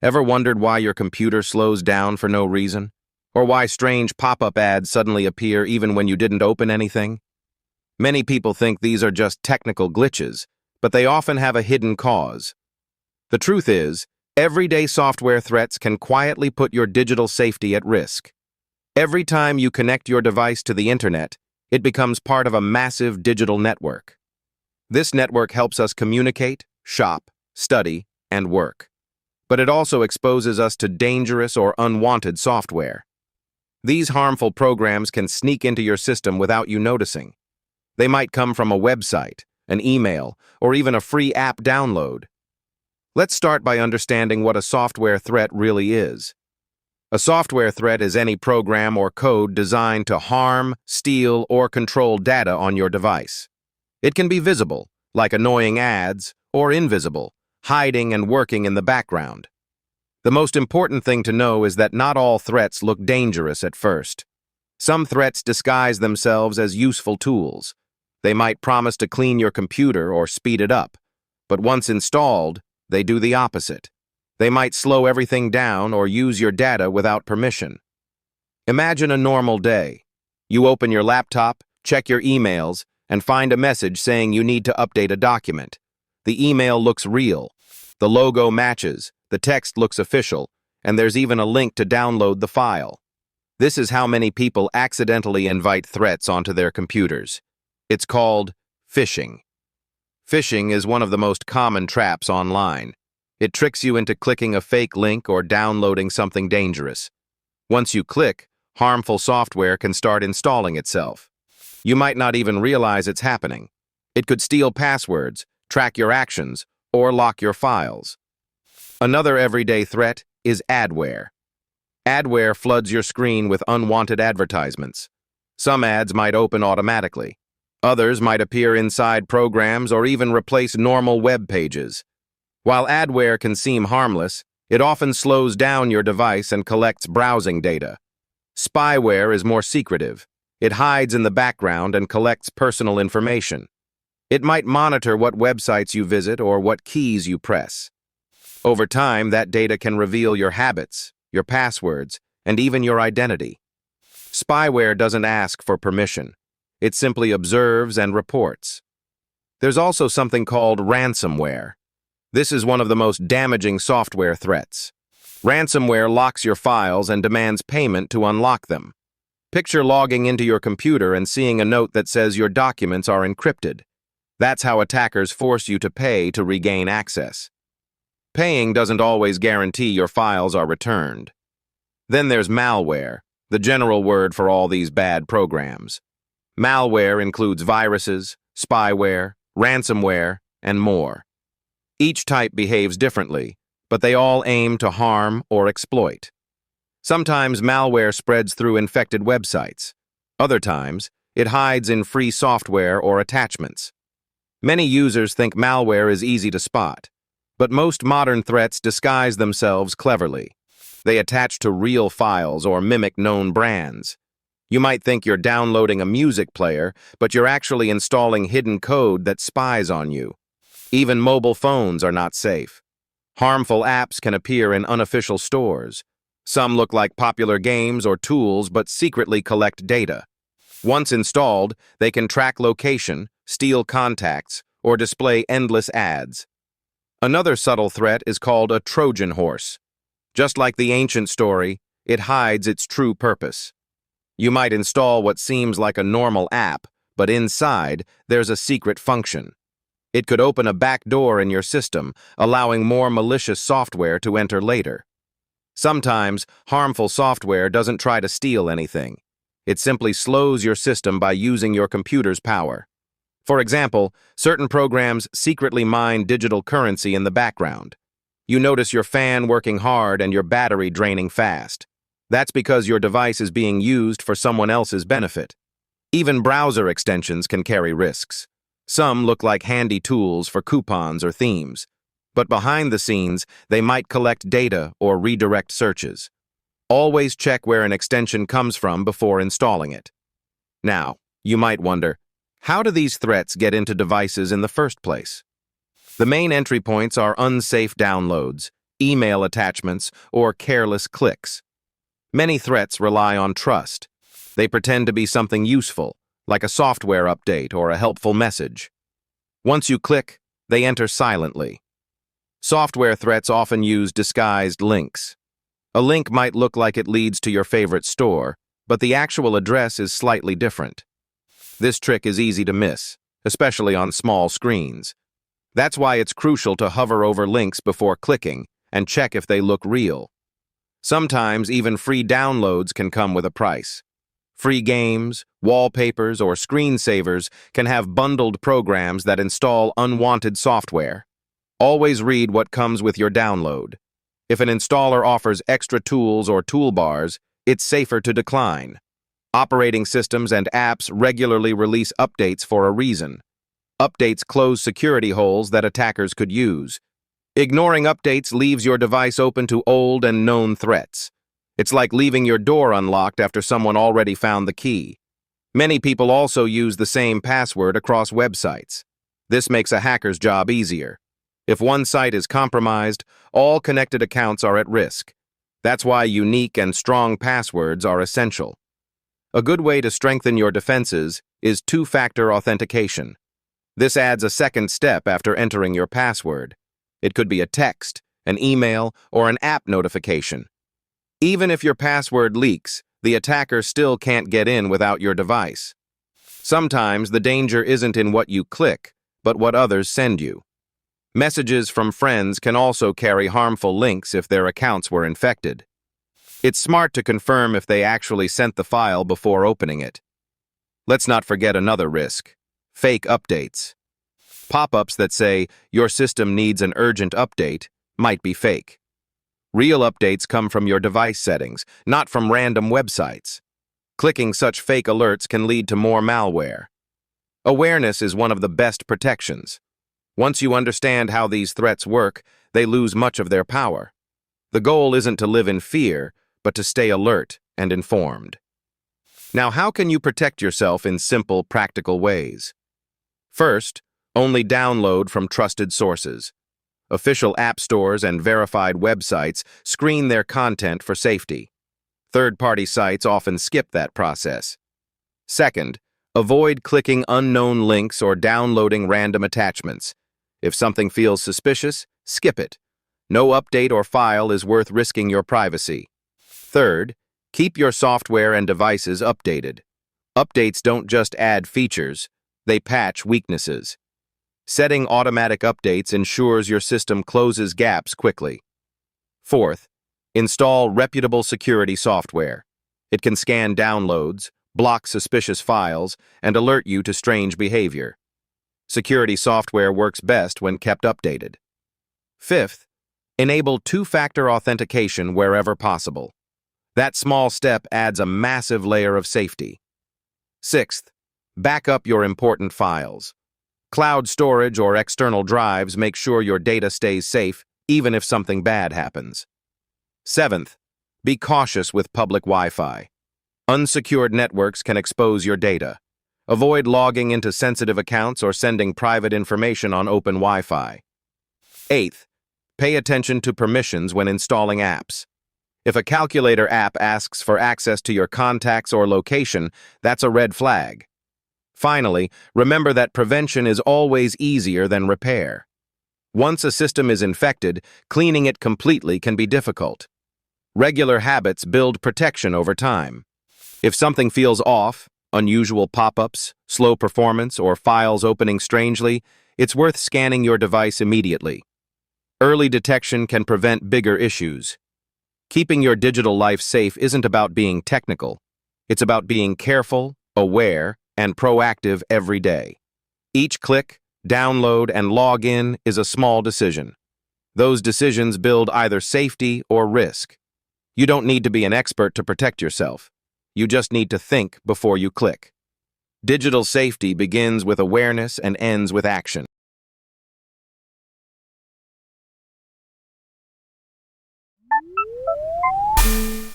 Ever wondered why your computer slows down for no reason? Or why strange pop-up ads suddenly appear even when you didn't open anything? Many people think these are just technical glitches, but they often have a hidden cause. The truth is, everyday software threats can quietly put your digital safety at risk. Every time you connect your device to the internet, it becomes part of a massive digital network. This network helps us communicate, shop, study, and work. But it also exposes us to dangerous or unwanted software. These harmful programs can sneak into your system without you noticing. They might come from a website, an email, or even a free app download. Let's start by understanding what a software threat really is. A software threat is any program or code designed to harm, steal, or control data on your device. It can be visible, like annoying ads, or invisible, hiding and working in the background. The most important thing to know is that not all threats look dangerous at first. Some threats disguise themselves as useful tools. They might promise to clean your computer or speed it up, but once installed, they do the opposite. They might slow everything down or use your data without permission. Imagine a normal day. You open your laptop, check your emails, and find a message saying you need to update a document. The email looks real. The logo matches, the text looks official, and there's even a link to download the file. This is how many people accidentally invite threats onto their computers. It's called phishing. Phishing is one of the most common traps online. It tricks you into clicking a fake link or downloading something dangerous. Once you click, harmful software can start installing itself. You might not even realize it's happening. It could steal passwords, track your actions, or lock your files. Another everyday threat is adware. Adware floods your screen with unwanted advertisements. Some ads might open automatically. Others might appear inside programs or even replace normal web pages. While adware can seem harmless, it often slows down your device and collects browsing data. Spyware is more secretive. It hides in the background and collects personal information. It might monitor what websites you visit or what keys you press. Over time, that data can reveal your habits, your passwords, and even your identity. Spyware doesn't ask for permission. It simply observes and reports. There's also something called ransomware. This is one of the most damaging software threats. Ransomware locks your files and demands payment to unlock them. Picture logging into your computer and seeing a note that says your documents are encrypted. That's how attackers force you to pay to regain access. Paying doesn't always guarantee your files are returned. Then there's malware, the general word for all these bad programs. Malware includes viruses, spyware, ransomware, and more. Each type behaves differently, but they all aim to harm or exploit. Sometimes malware spreads through infected websites. Other times, it hides in free software or attachments. Many users think malware is easy to spot, but most modern threats disguise themselves cleverly. They attach to real files or mimic known brands. You might think you're downloading a music player, but you're actually installing hidden code that spies on you. Even mobile phones are not safe. Harmful apps can appear in unofficial stores. Some look like popular games or tools but secretly collect data. Once installed, they can track location, steal contacts, or display endless ads. Another subtle threat is called a Trojan horse. Just like the ancient story, it hides its true purpose. You might install what seems like a normal app, but inside, there's a secret function. It could open a back door in your system, allowing more malicious software to enter later. Sometimes, harmful software doesn't try to steal anything. It simply slows your system by using your computer's power. For example, certain programs secretly mine digital currency in the background. You notice your fan working hard and your battery draining fast. That's because your device is being used for someone else's benefit. Even browser extensions can carry risks. Some look like handy tools for coupons or themes, but behind the scenes, they might collect data or redirect searches. Always check where an extension comes from before installing it. Now, you might wonder, how do these threats get into devices in the first place? The main entry points are unsafe downloads, email attachments, or careless clicks. Many threats rely on trust. They pretend to be something useful, like a software update or a helpful message. Once you click, they enter silently. Software threats often use disguised links. A link might look like it leads to your favorite store, but the actual address is slightly different. This trick is easy to miss, especially on small screens. That's why it's crucial to hover over links before clicking and check if they look real. Sometimes even free downloads can come with a price. Free games, wallpapers, or screensavers can have bundled programs that install unwanted software. Always read what comes with your download. If an installer offers extra tools or toolbars, it's safer to decline. Operating systems and apps regularly release updates for a reason. Updates close security holes that attackers could use. Ignoring updates leaves your device open to old and known threats. It's like leaving your door unlocked after someone already found the key. Many people also use the same password across websites. This makes a hacker's job easier. If one site is compromised, all connected accounts are at risk. That's why unique and strong passwords are essential. A good way to strengthen your defenses is two-factor authentication. This adds a second step after entering your password. It could be a text, an email, or an app notification. Even if your password leaks, the attacker still can't get in without your device. Sometimes the danger isn't in what you click, but what others send you. Messages from friends can also carry harmful links if their accounts were infected. It's smart to confirm if they actually sent the file before opening it. Let's not forget another risk: fake updates. Pop-ups that say, "Your system needs an urgent update," might be fake. Real updates come from your device settings, not from random websites. Clicking such fake alerts can lead to more malware. Awareness is one of the best protections. Once you understand how these threats work, they lose much of their power. The goal isn't to live in fear, but to stay alert and informed. Now, how can you protect yourself in simple, practical ways? First, only download from trusted sources. Official app stores and verified websites screen their content for safety. Third-party sites often skip that process. Second, avoid clicking unknown links or downloading random attachments. If something feels suspicious, skip it. No update or file is worth risking your privacy. Third, keep your software and devices updated. Updates don't just add features, they patch weaknesses. Setting automatic updates ensures your system closes gaps quickly. Fourth, install reputable security software. It can scan downloads, block suspicious files, and alert you to strange behavior. Security software works best when kept updated. Fifth, enable two-factor authentication wherever possible. That small step adds a massive layer of safety. Sixth, back up your important files. Cloud storage or external drives make sure your data stays safe, even if something bad happens. Seventh, be cautious with public Wi-Fi. Unsecured networks can expose your data. Avoid logging into sensitive accounts or sending private information on open Wi-Fi. Eighth, pay attention to permissions when installing apps. If a calculator app asks for access to your contacts or location, that's a red flag. Finally, remember that prevention is always easier than repair. Once a system is infected, cleaning it completely can be difficult. Regular habits build protection over time. If something feels off, unusual pop-ups, slow performance, or files opening strangely, it's worth scanning your device immediately. Early detection can prevent bigger issues. Keeping your digital life safe isn't about being technical. It's about being careful, aware, and proactive every day. Each click, download, and log in is a small decision. Those decisions build either safety or risk. You don't need to be an expert to protect yourself. You just need to think before you click. Digital safety begins with awareness and ends with action.